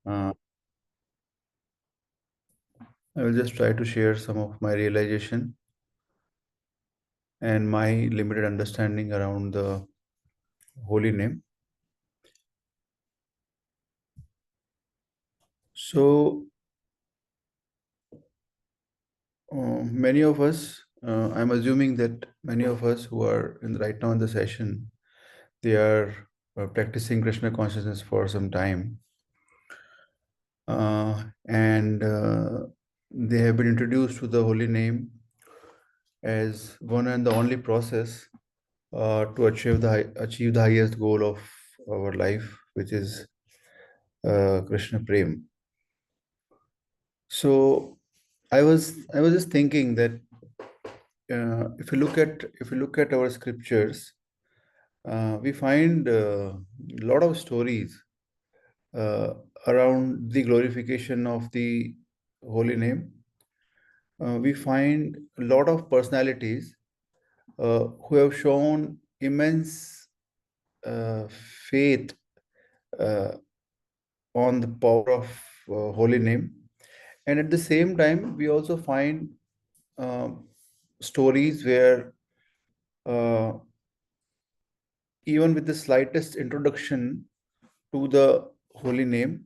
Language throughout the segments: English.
Uh, I will just try to share some of my realization and my limited understanding around the holy name. So, many of us, I'm assuming that many of us who are right now in the session, they are practicing Krishna consciousness for some time. And they have been introduced to the holy name as one and the only process to achieve the highest goal of our life, which is Krishna Prem. So I was just thinking that if you look at our scriptures, we find a lot of stories uh, around the glorification of the holy name. We find a lot of personalities who have shown immense faith uh, on the power of holy name, and at the same time we also find uh, stories where uh, even with the slightest introduction to the holy name,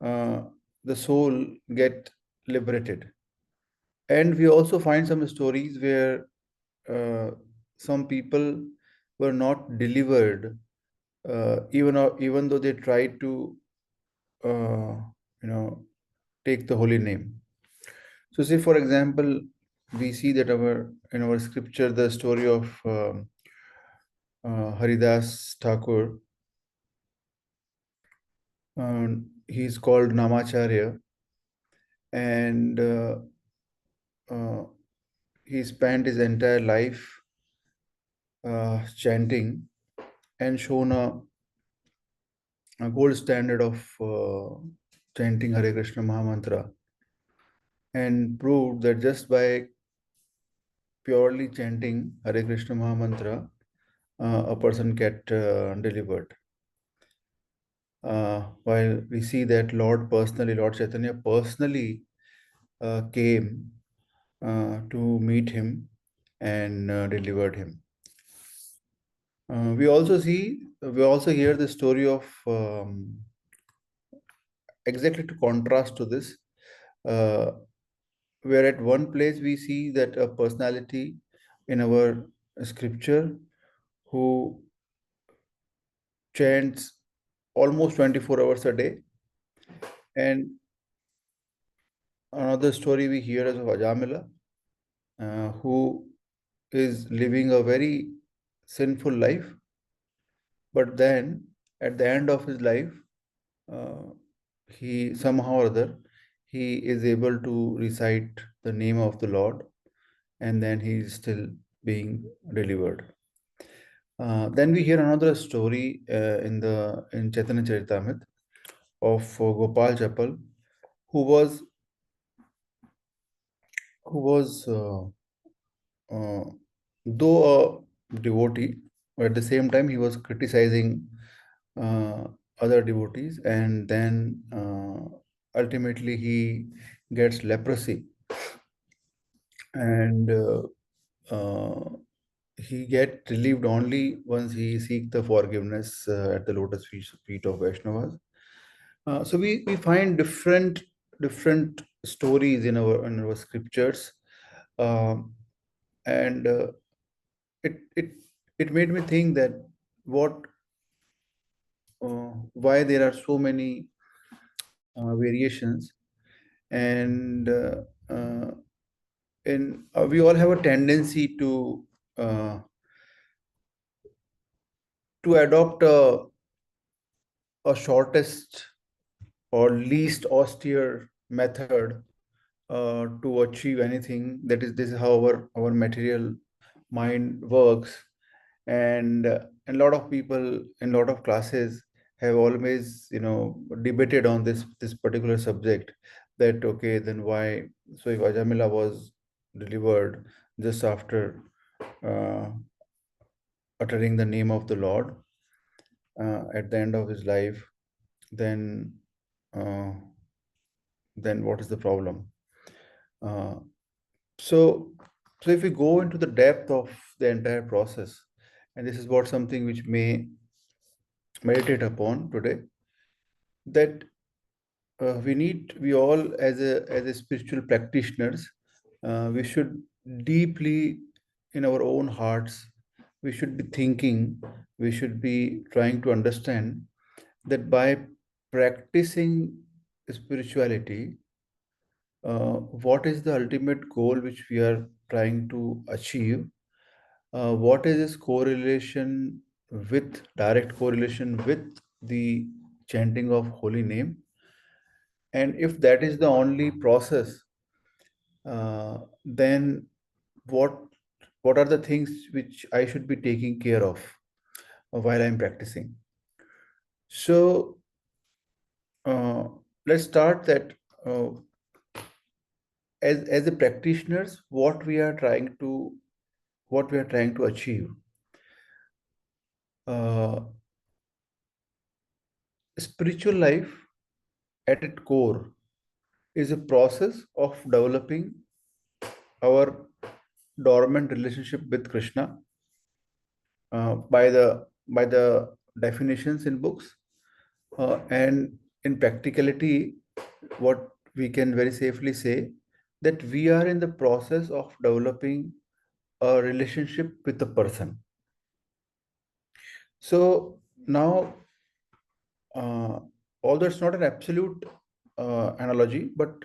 uh, the soul get liberated. And we also find some stories where uh, some people were not delivered, even though they tried to uh, you know take the holy name. So, say for example, we see that our in our scripture the story of Haridas Thakur. He's called Namacharya, and uh, he spent his entire life chanting and shown a gold standard of chanting Hare Krishna Mahamantra, and proved that just by purely chanting Hare Krishna Mahamantra, a person get delivered. While we see that Lord Chaitanya personally came to meet him and delivered him. We also hear the story of exactly to contrast to this, uh, where at one place we see that a personality in our scripture who chants almost 24 hours a day, and another story we hear is of Ajamila, who is living a very sinful life, but then at the end of his life, uh, he somehow or other he is able to recite the name of the Lord, and then he is still being delivered. Then we hear another story in Chaitanya Charitamrita of Gopal Chapal, who was who was uh, though a devotee, but at the same time he was criticizing uh, other devotees, and then ultimately he gets leprosy, and uh, he get relieved only once he seek the forgiveness at the feet of Vaishnavas. So we find different stories in our scriptures, um, and it it it made me think that what why there are so many variations, and uh, we all have a tendency uh, to adopt a shortest or least austere method to achieve anything. That is, this is how our material mind works, and a lot of people in a lot of classes have always debated on this particular subject, that okay, then why, so if Ajamila was delivered just after uh, uttering the name of the Lord at the end of his life, then uh, then what is the problem? Uh, so, so if we go into the depth of the entire process, and this is what something which may meditate upon today, that we all as a spiritual practitioners, we should deeply in our own hearts, we should be thinking, we should be trying to understand that by practicing spirituality, what is the ultimate goal which we are trying to achieve? What is its correlation with direct correlation with the chanting of holy name? And if that is the only process, then what what are the things which I should be taking care of while I'm practicing? So uh, let's start that uh, as a practitioners, what we are trying to achieve. Uh, Spiritual life at its core is a process of developing our dormant relationship with Krishna by the definitions in books, and in practicality, what we can very safely say that we are in the process of developing a relationship with the person. So now, uh, although it's not an absolute analogy, but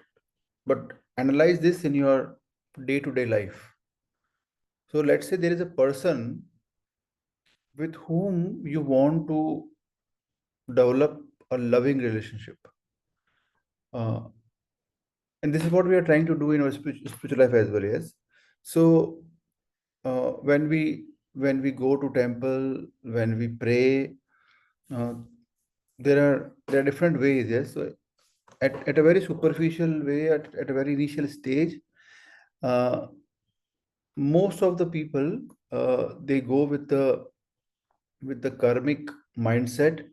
analyze this in your day-to-day life. So let's say there is a person with whom you want to develop a loving relationship. Uh, and this is what we are trying to do in our spiritual life as well. Yes. So uh, when we when we go to temple, when we pray, uh, there are different ways. Yes. So at a very superficial way, at a very initial stage, uh, most of the people, they go with the karmic mindset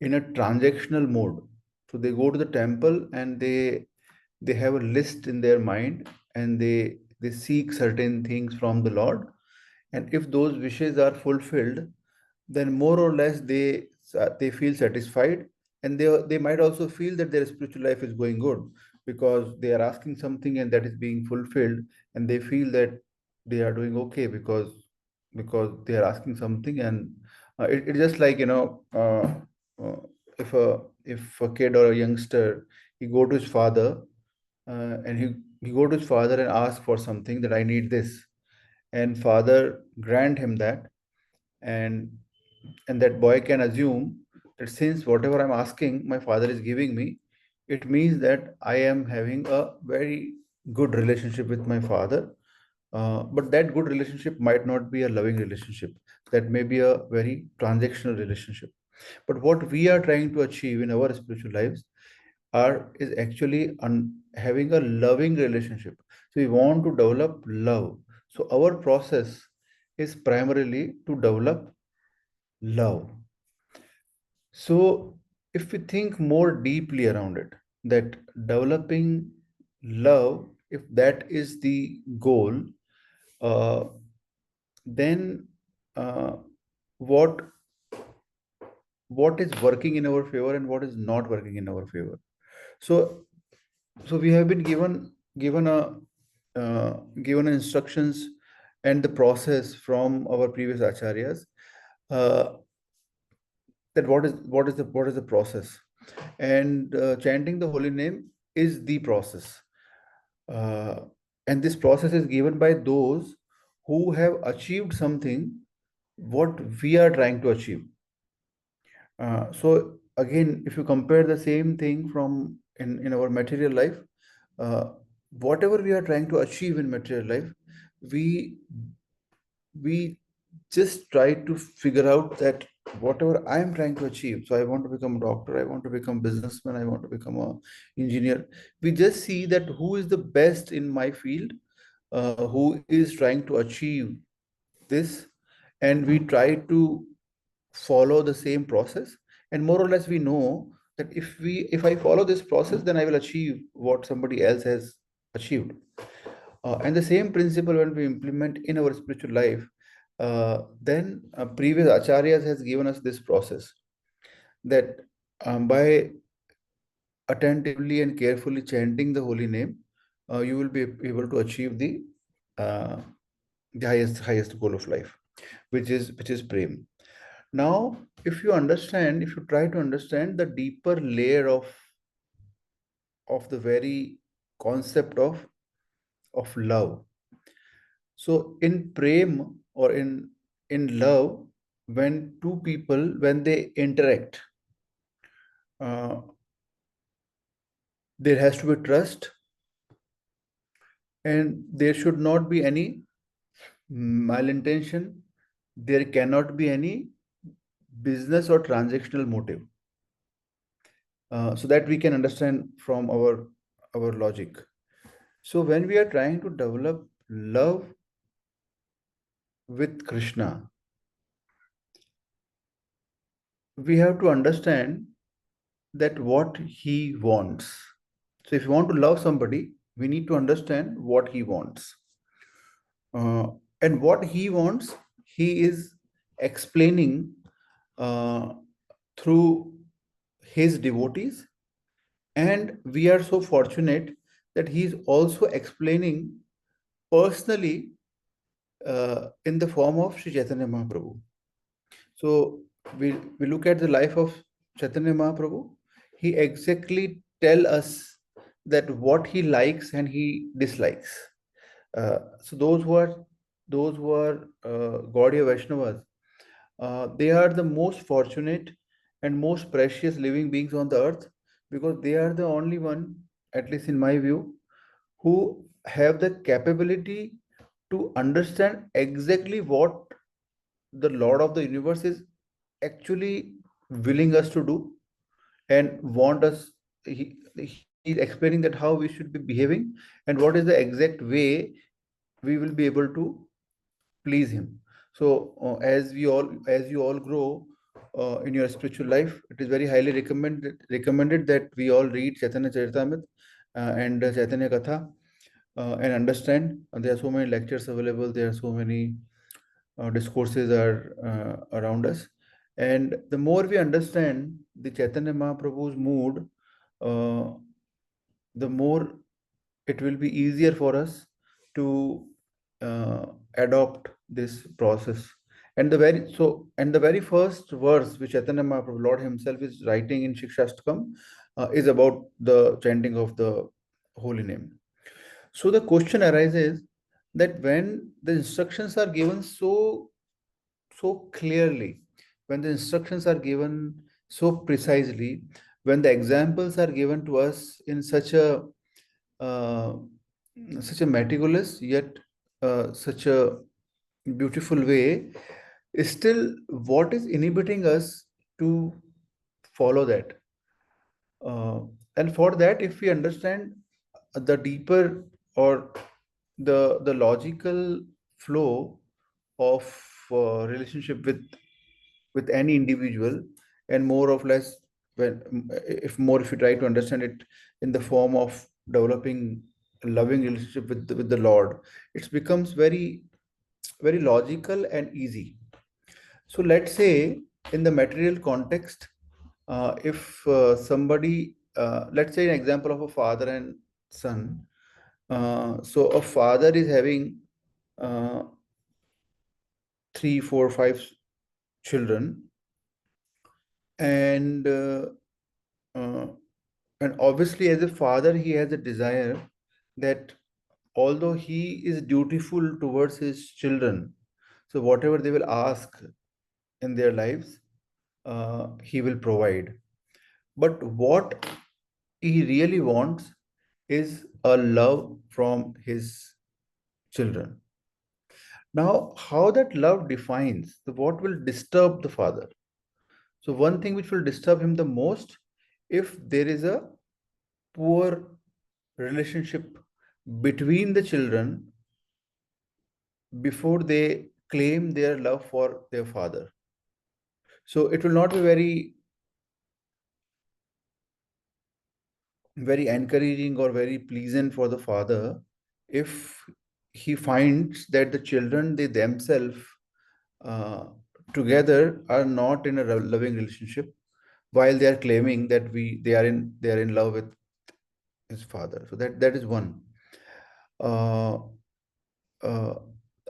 in a transactional mode. So they go to the temple and they have a list in their mind, and they seek certain things from the Lord. And if those wishes are fulfilled, then more or less they feel satisfied, and they might also feel that their spiritual life is going good because they are asking something and that is being fulfilled, and they feel that they are doing okay because they are asking something. And it's just like, uh, if a kid or a youngster, he go to his father, and he go to his father and ask for something, that I need this, and father grant him that. And and that boy can assume that since whatever I'm asking my father is giving me, it means that I am having a very good relationship with my father. But that good relationship might not be a loving relationship. That may be a very transactional relationship. But what we are trying to achieve in our spiritual lives are is actually having a loving relationship. So we want to develop love. So our process is primarily to develop love. So if we think more deeply around it, that developing love, if that is the goal, uh, then uh, what what is working in our favor and what is not working in our favor. So so we have been given a given instructions and the process from our previous acharyas, uh, that what is the process, and chanting the holy name is the process, uh, and this process is given by those who have achieved something what we are trying to achieve. So again, if you compare the same thing from in our material life, uh, whatever we are trying to achieve in material life, we we just try to figure out that whatever I am trying to achieve. So I want to become a doctor, I want to become businessman, I want to become a engineer. We just see that who is the best in my field, who is trying to achieve this, and we try to follow the same process. And more or less we know that if I follow this process, then I will achieve what somebody else has achieved. And the same principle when we implement in our spiritual life, then previous acharyas has given us this process that by attentively and carefully chanting the holy name, you will be able to achieve uh, the highest goal of life, which is prem. Now, if you try to understand the deeper layer of the very concept of love. So in prem, or in love, when two people, when they interact, uh, there has to be trust, and there should not be any malintention. There cannot be any business or transactional motive, so that we can understand from our logic. So when we are trying to develop love with Krishna, we have to understand that what he wants. So if you want to love somebody, we need to understand what he wants. Uh, and what he wants, he is explaining uh, through his devotees. And we are so fortunate that he is also explaining personally in the form of Sri Chaitanya Mahaprabhu. So we look at the life of Chaitanya Mahaprabhu. He exactly tell us that what he likes and he dislikes. So those who are Gaudiya Vaishnavas, they are the most fortunate and most precious living beings on the earth, because they are the only one, at least in my view, who have the capability to understand exactly what the Lord of the universe is actually willing us to do and want us. He is explaining that how we should be behaving and what is the exact way we will be able to please him. So as you all grow in your spiritual life, it is very highly recommended that we all read Chaitanya Charitamrita and Chaitanya Katha, and understand. There are so many lectures available. There are so many discourses are around us. And the more we understand the Chaitanya Mahaprabhu's mood, uh, the more it will be easier for us to uh, adopt this process. And the very first verse which Chaitanya Mahaprabhu, Lord Himself, is writing in Shikshastakam is about the chanting of the holy name. So the question arises that when the instructions are given so clearly, when the instructions are given so precisely, when the examples are given to us in uh, such a meticulous yet such a beautiful way, still what is inhibiting us to follow that? Uh, and for that, if we understand the deeper or the logical flow of relationship with any individual, and more or less, when if you try to understand it in the form of developing a loving relationship with the Lord, it becomes very logical and easy. So let's say in the material context, if somebody, let's say an example of a father and son. So a father is having uh, three, four, five children, and uh, and obviously as a father he has a desire that although he is dutiful towards his children, so whatever they will ask in their lives, he will provide. But what he really wants is a love from his children. Now, how that love defines the what will disturb the father. So, one thing which will disturb him the most, if there is a poor relationship between the children before they claim their love for their father. So, it will not be very very encouraging or very pleasant for the father if he finds that the children, they themselves uh, together are not in a loving relationship, while they are claiming that they are in love with his father. So that is one. uh, uh,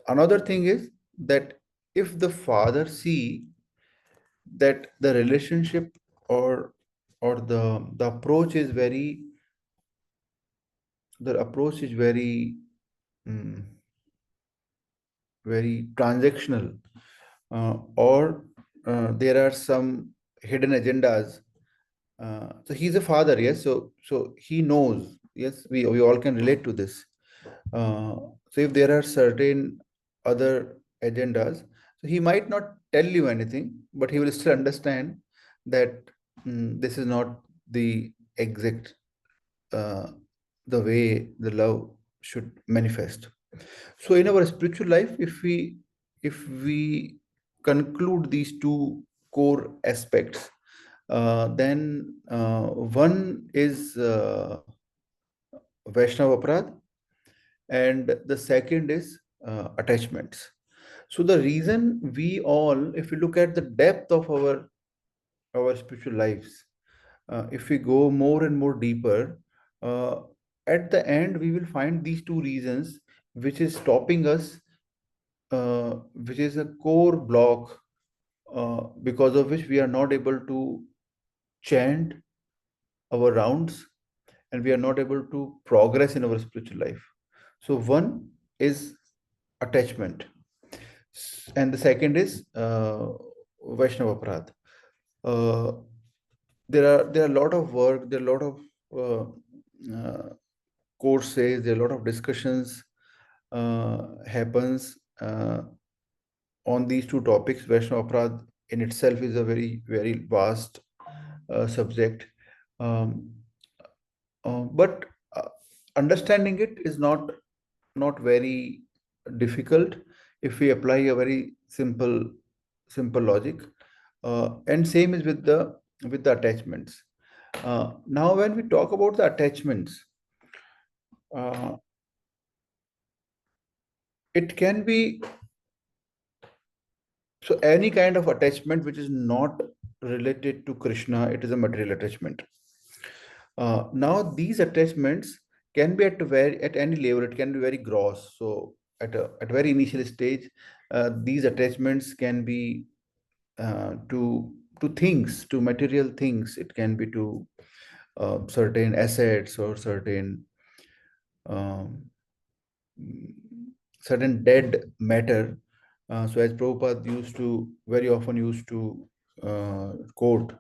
Another thing is that if the father see that the relationship or the approach is very mm, very transactional, or there are some hidden agendas. So he's a father, yes. So he knows. Yes, we all can relate to this. Uh, so if there are certain other agendas, so he might not tell you anything, but he will still understand that this is not the exact uh, the way the love should manifest. So in our spiritual life, if we conclude these two core aspects, then one is Vaishnava Aparadh, and the second is attachments. So the reason we all, if we look at the depth of our spiritual lives, if we go more and more deeper, uh, at the end we will find these two reasons which is stopping us, which is a core block, because of which we are not able to chant our rounds, and we are not able to progress in our spiritual life. So one is attachment, and the second is Vaishnava Aparadh. Uh, there are a lot of work, there are a lot of courses, there are a lot of discussions happens on these two topics. Vaishnava Aparadh in itself is a very vast subject, um, but understanding it is not very difficult if we apply a very simple logic. And same is with the attachments. Now when we talk about the attachments, uh, it can be, so any kind of attachment which is not related to Krishna, it is a material attachment. Now these attachments can be at any level. It can be very gross. So at very initial stage, these attachments can be to things, to material things. It can be to certain assets or um, certain dead matter. So as Prabhupada used to very often used to quote,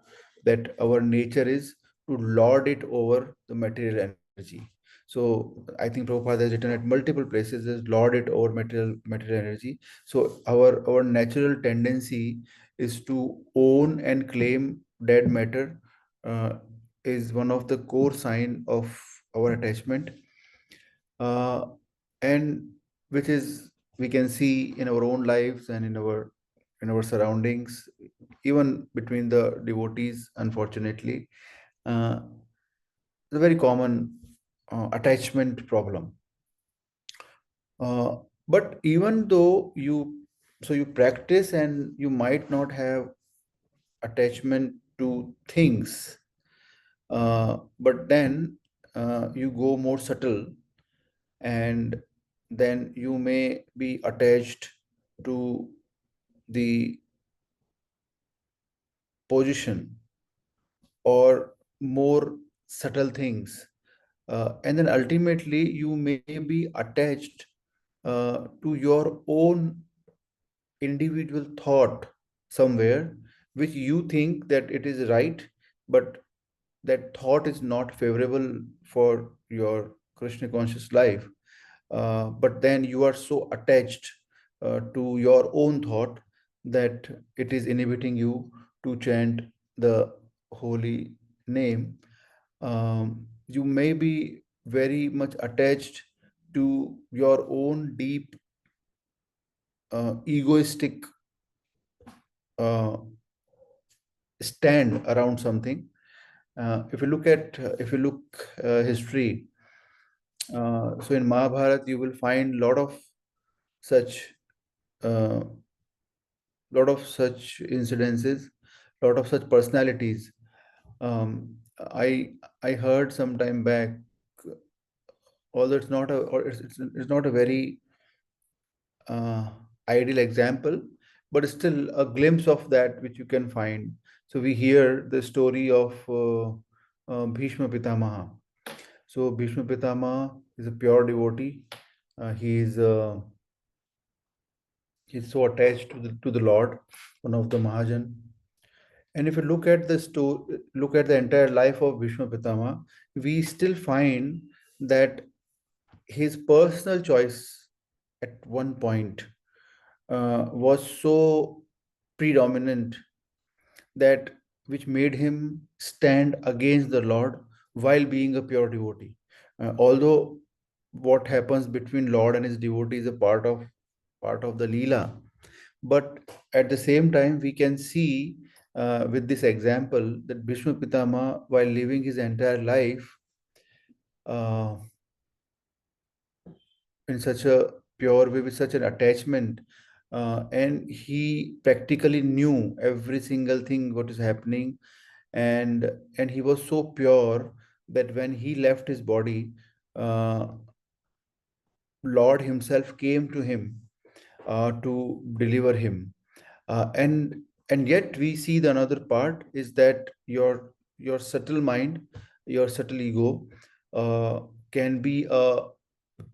that our nature is to lord it over the material energy. So I think Prabhupada has written at multiple places is lord it over material energy. So our natural tendency is to own and claim dead matter, uh, is one of the core sign of our attachment, uh, and which is we can see in our own lives and in our surroundings, even between the devotees. Unfortunately, uh, it's a very common attachment problem. Uh, but even though you practice and you might not have attachment to things, but then you go more subtle, and then you may be attached to the position or more subtle things, and then ultimately you may be attached to your own individual thought somewhere, which you think that it is right, but that thought is not favorable for your Krishna conscious life. But then you are so attached to your own thought that it is inhibiting you to chant the holy name. You may be very much attached to your own deep egoistic uh, stand around something, If you look history, so in Mahabharata you will find such uh, such incidences, lot of such personalities. Um, I I heard some time back, although it's not a or it's not a very uh, ideal example, but still a glimpse of that which you can find. So we hear the story of Bhishma Pitamaha. So Bhishma Pitamaha is a pure devotee. He is he's so attached to the Lord, one of the Mahajan. And if you look at look at the entire life of Bhishma Pitama, we still find that his personal choice at one point was so predominant, that which made him stand against the Lord while being a pure devotee. Although what happens between Lord and his devotee is a part of the Leela, but at the same time we can see with this example that Bhishma Pitama, while living his entire life uh, in such a pure way, with such an attachment, and he practically knew every single thing what is happening, and he was so pure that when he left his body, uh, Lord himself came to him to deliver him. And yet we see the another part is that your subtle mind, your subtle ego, uh, can be a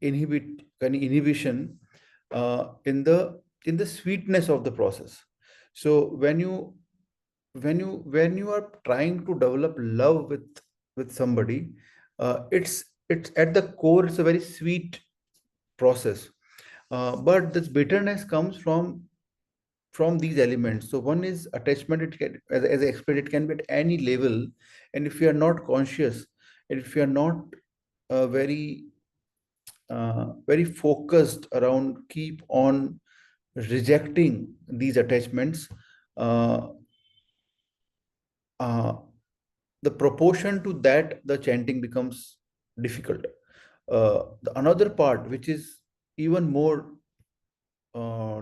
inhibition in the sweetness of the process. So when you are trying to develop love with somebody, it's at the core, it's a very sweet process, but this bitterness comes from these elements. So one is attachment. It can, as I explained, it can be at any level, and if you are not conscious, and if you are not very focused around keep on rejecting these attachments, uh, uh, the proportion to that the chanting becomes difficult. The another part which is even more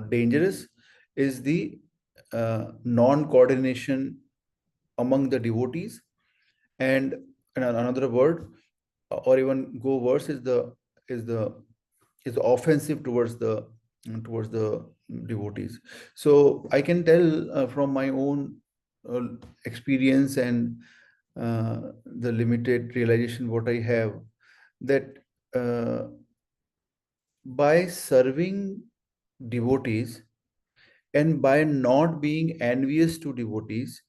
dangerous is the non-coordination among the devotees, and, another word, or even go worse, is the is offensive towards the devotees. So I can tell from my own uh, experience and the limited realization what I have, that uh, by serving devotees and by not being envious to devotees,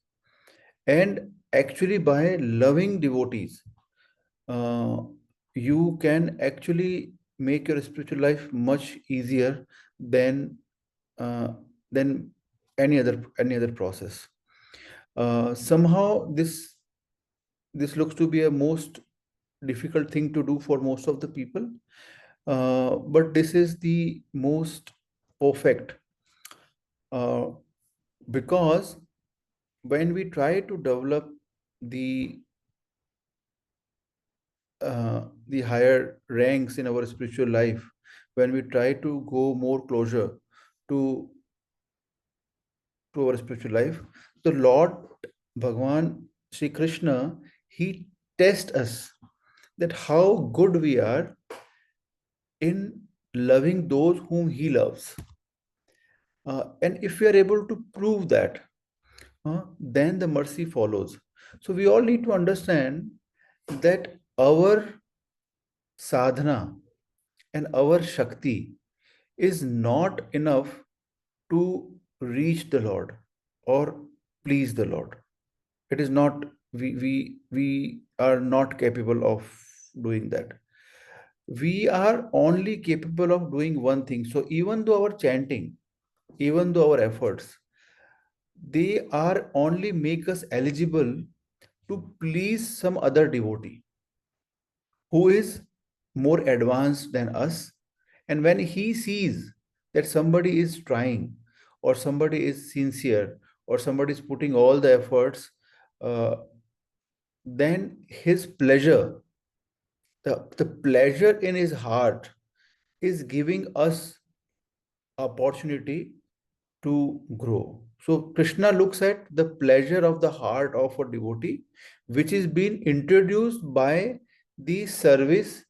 and actually by loving devotees, uh, you can actually make your spiritual life much easier than uh, than any other process. Somehow this looks to be a most difficult thing to do for most of the people, but this is the most perfect, uh, because when we try to develop the the higher ranks in our spiritual life, when we try to go more closer to our spiritual life, the Lord Bhagwan Sri Krishna, he tests us that how good we are in loving those whom he loves. And if we are able to prove that, then the mercy follows. So we all need to understand that our sadhana and our Shakti is not enough to reach the Lord or please the Lord. It is not, we are not capable of doing that. We are only capable of doing one thing. So even though our chanting, even though our efforts, they are only make us eligible to please some other devotee who is more advanced than us. And when he sees that somebody is trying, or somebody is sincere, or somebody is putting all the efforts, uh, then his pleasure, the pleasure in his heart is giving us opportunity to grow. So Krishna looks at the pleasure of the heart of a devotee, which is being introduced by the service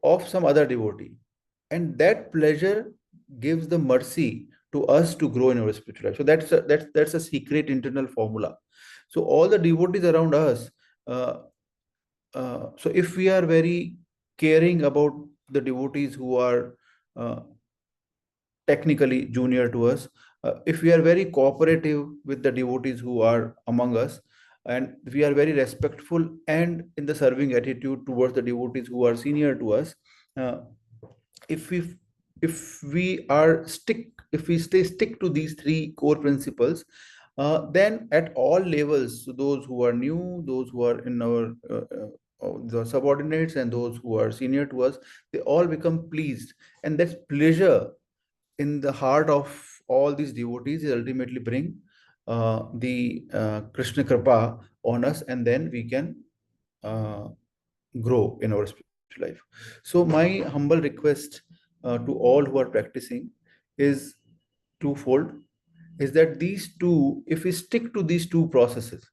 of some other devotee. And that pleasure gives the mercy to us to grow in our spiritual life. So that's a secret internal formula. So all the devotees around us, uh, so if we are very caring about the devotees who are uh, technically junior to us, if we are very cooperative with the devotees who are among us, and we are very respectful and in the serving attitude towards the devotees who are senior to us, uh, if we if we stay stick to these three core principles, then at all levels, so those who are new, those who are in our the subordinates, and those who are senior to us, they all become pleased, and that pleasure in the heart of all these devotees is ultimately bring the Krishna Kripa on us, and then we can uh, grow in our spiritual life. So my humble request to all who are practicing is twofold: is that these two, if we stick to these two processes,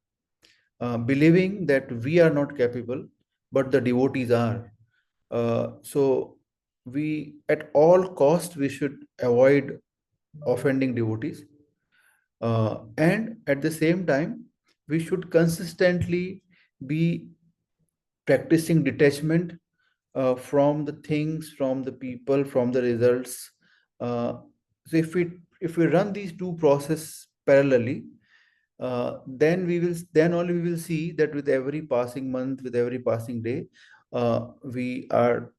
believing that we are not capable, but the devotees are. So we, at all cost, we should avoid offending devotees, and at the same time, we should consistently be practicing detachment from the things, from the people, from the results. Uh, so if we run these two processes parallelly, then only we will see that with every passing month, with every passing day, uh, we are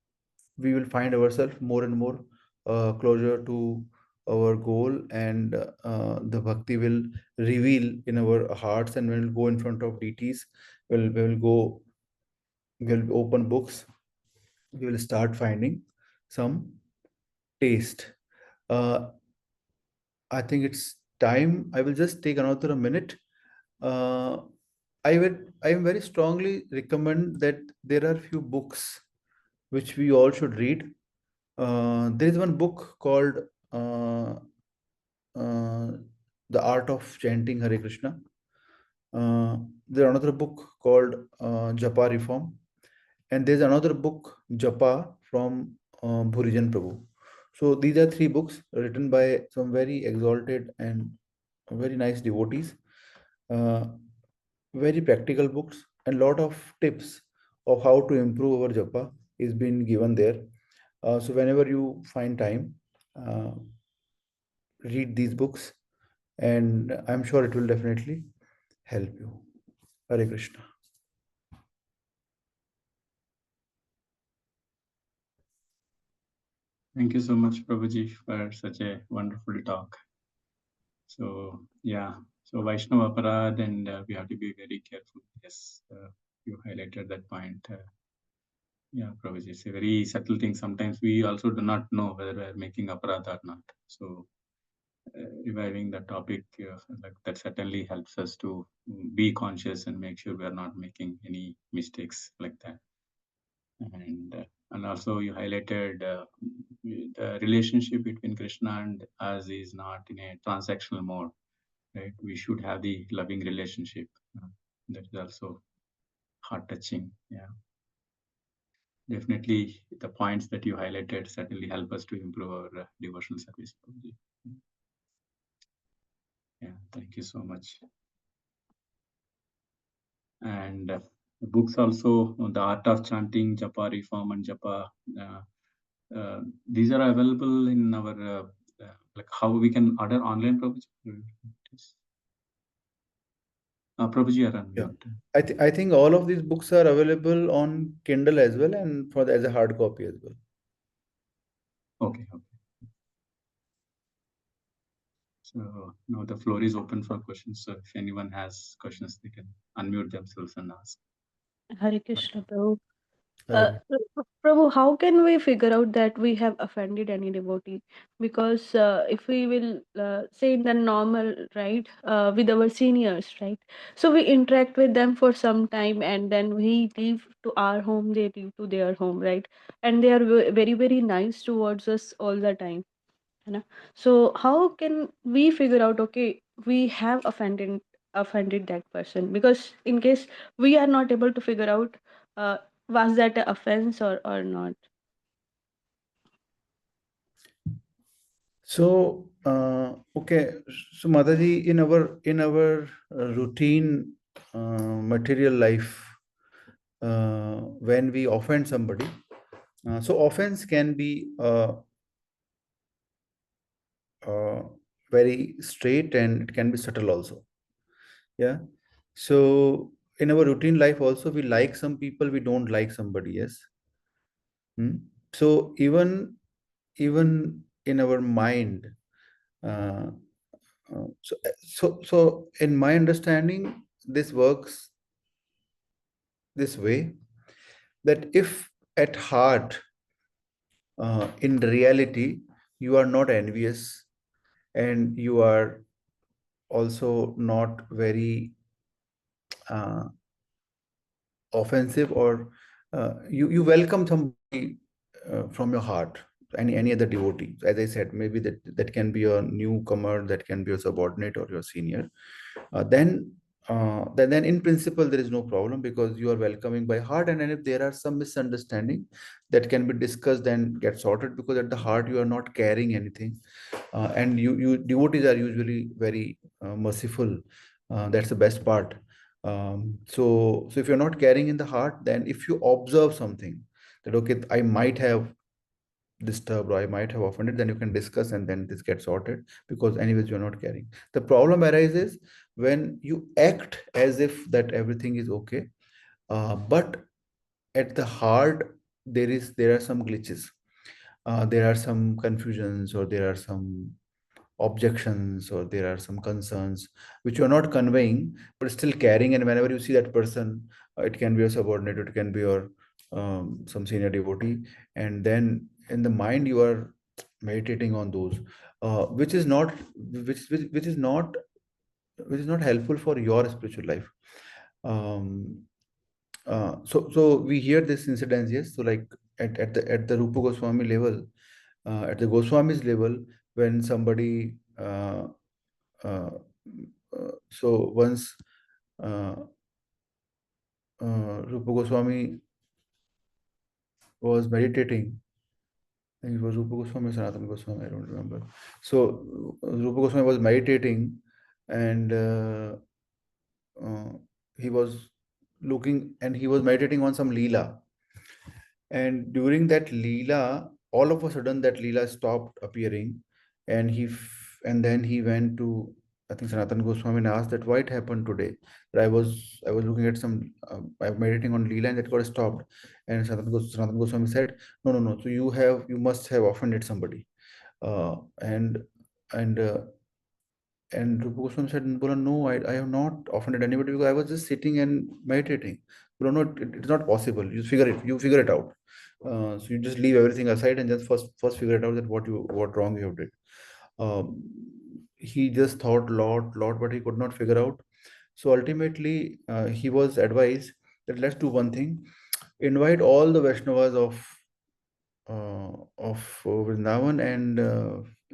we will find ourselves more and more closer to our goal, and the bhakti will reveal in our hearts, and when we'll go in front of deities, we'll go, we'll open books, we will start finding some taste. uh, I think it's time. I will just take another minute. uh, I am very strongly recommend that there are few books which we all should read. There is one book called uh, uh, The Art of Chanting Hare Krishna. There's another book called Japa Reform, and there's another book, Japa, from Bhurijan Prabhu. So these are three books written by some very exalted and very nice devotees. Uh, Very practical books, and lot of tips of how to improve our japa is being given there. So whenever you find time, uh, read these books, and I'm sure it will definitely help you. Hare Krishna. Thank you so much, Prabhuji, for such a wonderful talk. So, yeah, so Vaishnava Aparad, and we have to be very careful. Yes, you highlighted that point. Yeah, Prabhuji, it's a very subtle thing. Sometimes we also do not know whether we are making aparadha or not. So, reviving the topic, like that certainly helps us to be conscious and make sure we are not making any mistakes like that. And also you highlighted the relationship between Krishna and us is not in a transactional mode, right? We should have the loving relationship. That is also heart touching. Yeah, definitely the points that you highlighted certainly help us to improve our devotional service. Yeah, thank you so much. And books also, the art of chanting, Japa Reform and Japa. Uh, these are available in our like how we can order online, Prabhuji. Prabhuji, you are on Yeah. mute. I think all of these books are available on Kindle as well, and as a hard copy as well. Okay, okay. So now the floor is open for questions. So if anyone has questions, they can unmute themselves and ask. Hare Krishna, Prabhu. Uh, Prabhu, how can we figure out that we have offended any devotee? Because if we will say in the normal, right, with our seniors, right, so we interact with them for some time and then we leave to our home, they leave to their home, right, and they are very very nice towards us all the time, you know. So how can we figure out, okay, we have offended that person? Because in case we are not able to figure out, was that an offense or not? so okay, so Mataji, in our routine material life, when we offend somebody, so offense can be uh, very straight and it can be subtle also. Yeah. So in our routine life also, we like some people, we don't like somebody. Yes. Hmm? So even in our mind, uh, so in my understanding, this works this way, that if at heart, in reality, you are not envious and you are also not very uh, offensive, or you welcome somebody from your heart, any other devotee, as I said, maybe that can be a newcomer, that can be a subordinate or your senior, then in principle there is no problem, because you are welcoming by heart. And then if there are some misunderstanding, that can be discussed and get sorted, because at the heart you are not carrying anything. And you devotees are usually very merciful. That's the best part. So if you're not carrying in the heart, then if you observe something that, okay, I might have disturbed or I might have offended, then you can discuss and then this gets sorted, because anyways you're not caring. The problem arises when you act as if that everything is okay, but at the heart there are some glitches, there are some confusions, or there are some objections, or there are some concerns which you're not conveying but still carrying. And whenever you see that person, it can be a subordinate, it can be your some senior devotee, and then in the mind you are meditating on those, which is not which is not which is not helpful for your spiritual life. um, so we hear this incidents, yes. So like at the Rupa Goswami level, at the Goswami's level, when somebody uh, so once uh, Rupa Goswami was meditating. I think it was Rupa Goswami, Sanatana Goswami, I don't remember. So Rupa Goswami was meditating, and uh, he was looking, and he was meditating on some leela. And during that leela, all of a sudden that leela stopped appearing, and and then he went to, I think, Sanatan Goswami, and asked that why it happened today. That I was looking at some, I was meditating on leela and that got stopped. And Sanatan Goswami said, no, no, no. So you must have offended somebody. Uh, and and uh, and Rupa Goswami said, Bola, no, I have not offended anybody, because I was just sitting and meditating. Bola, no, it's not possible. You figure it out. So you just leave everything aside and just first figure it out, that what wrong you have did. Um, he just thought lot, but he could not figure out. So ultimately, he was advised that let's do one thing: invite all the Vaishnavas of Vrindavan,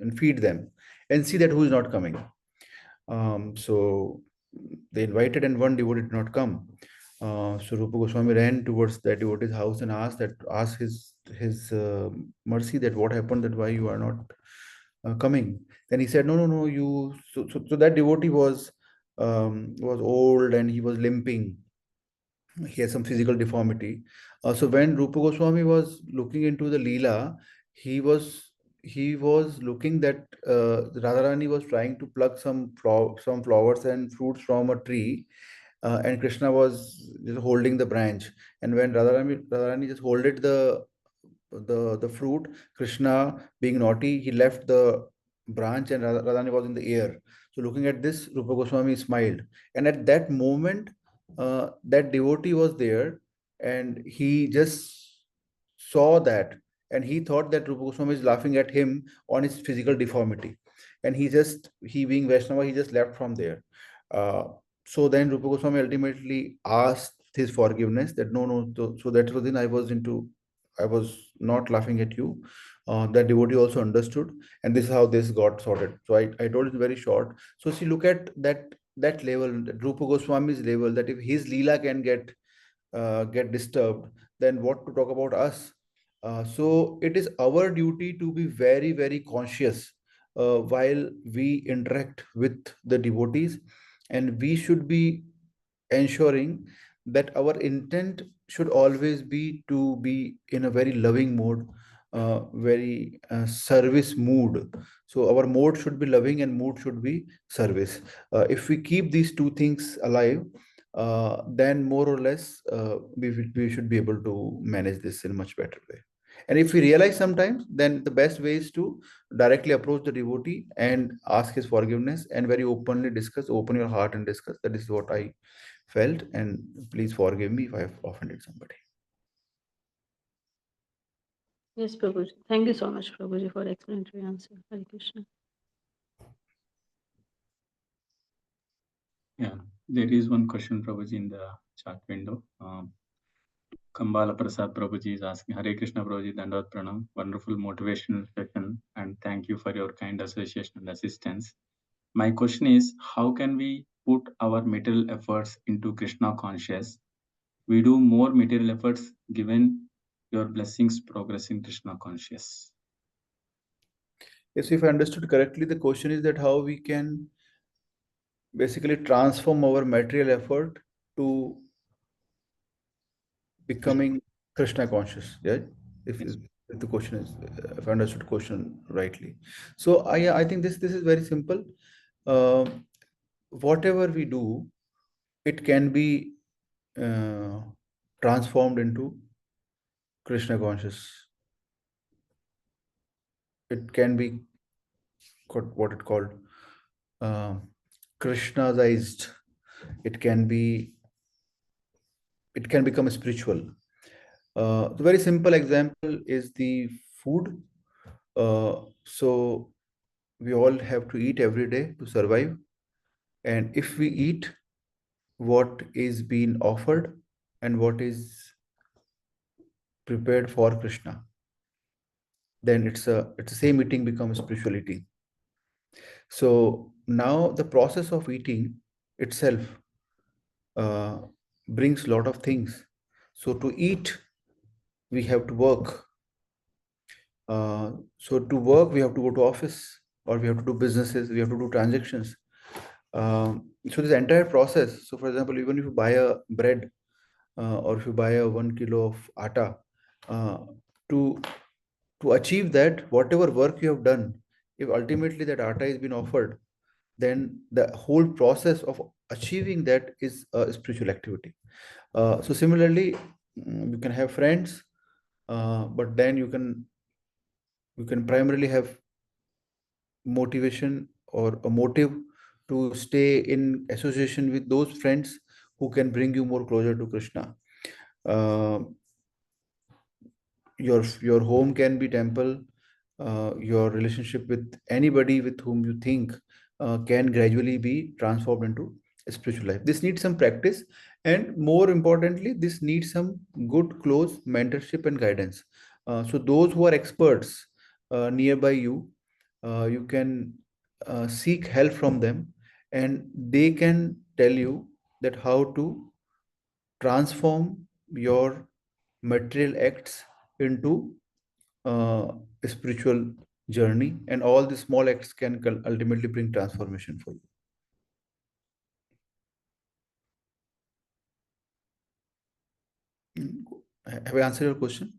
and feed them, and see that who is not coming. So they invited, and one devotee did not come. So Rupa Goswami ran towards that devotee's house and asked his mercy, that what happened, that why you are not coming. Then he said, no, no, no, you. So that devotee was old and he was limping. He has some physical deformity. So when Rupa Goswami was looking into the Leela, he was looking that Radharani was trying to pluck some flowers and fruits from a tree, and Krishna was just holding the branch. And when Radharani just holded the fruit, Krishna, being naughty, he left the branch, and Radharani was in the air. So looking at this, Rupa Goswami smiled, and at that moment, that devotee was there, and he just saw that, and he thought that Rupa Goswami is laughing at him on his physical deformity, and he being Vaishnava, he just left from there. Uh, so then Rupa Goswami ultimately asked his forgiveness, that no, no, so that was then I was not laughing at you. That devotee also understood, and this is how this got sorted. So I told it very short. So see, look at that level, that Rupa Goswami's level, that if his Leela can get disturbed, then what to talk about us? So it is our duty to be very, very conscious while we interact with the devotees, and we should be ensuring that our intent should always be to be in a very loving mode, very service mood. So our mode should be loving and mood should be service. If we keep these two things alive, then more or less we should be able to manage this in a much better way. And if we realize sometimes, then the best way is to directly approach the devotee and ask his forgiveness and very openly discuss, open your heart and discuss that this is what I felt, and please forgive me if I have offended somebody. Yes, Prabhuji. Thank you so much, Prabhuji, for the explanatory answer. Hare Krishna. Yeah, there is one question, Prabhuji, in the chat window. Kambala Prasad Prabhuji is asking, Hare Krishna Prabhuji, Dandavat Pranam, wonderful motivational session, and thank you for your kind association and assistance. My question is, how can we put our material efforts into Krishna conscious? We do more material efforts given your blessings progress in Krishna conscious. Yes, if I understood correctly, the question is that how we can basically transform our material effort to becoming Krishna conscious. Yeah, if, Yes. if the question is, if I understood the question rightly. So I think this is very simple. Uh, Whatever we do, it can be uh, transformed into Krishna conscious. It can be what it called uh, Krishnaized. It can be, it can become spiritual. The very simple example is the food. So we all have to eat every day to survive, and if we eat what is being offered and what is prepared for Krishna, then it's the same eating becomes spiritual eating. So now the process of eating itself uh, brings a lot of things. So to eat, we have to work. So to work, we have to go to office, or we have to do businesses, we have to do transactions. So this entire process. So for example, even if you buy a bread or if you buy a 1 kilo of atta, uh, to to achieve that, whatever work you have done, if ultimately that atta is been offered, then the whole process of achieving that is a spiritual activity. So similarly, you can have friends, but then you can primarily have motivation or a motive to stay in association with those friends who can bring you more closer to Krishna. Uh, your home can be temple. Your relationship with anybody with whom you think can gradually be transformed into a spiritual life. This needs some practice, and more importantly, this needs some good close mentorship and guidance. So those who are experts nearby you, you can seek help from them, and they can tell you that how to transform your material acts into a spiritual journey, and all the small acts can ultimately bring transformation for you. Have I answered your question?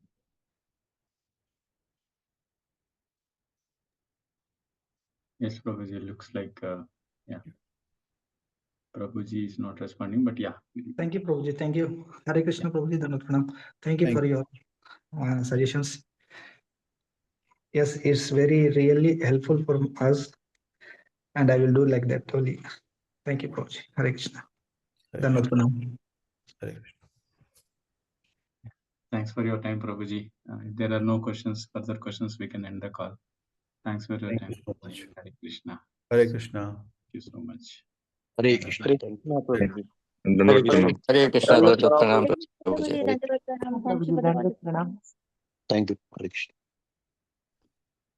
Yes, Prabhuji, looks like, yeah, Prabhuji is not responding, but yeah. Thank you, Prabhuji. Thank you. Hare Krishna, Prabhuji. Dandavat Pranam. Thank you Thank for your suggestions. Yes, it's very really helpful for us, and I will do like that only. Thank you, Prabhuji. Hare Krishna. Hare Dandavat Krishna. Pranam. Hare Krishna. Thank thanks for your time, Prabhuji. If there are no further questions, we can end the call. Thanks for your Thank time. you so much. Hare Krishna. Hare Krishna. Thank you so much. Hare Krishna. Hare Krishna, Prabhuji. Hare Krishna. Hare Krishna, Hare Dr. Pranam, Prabhuji. Thank you. Hare Krishna.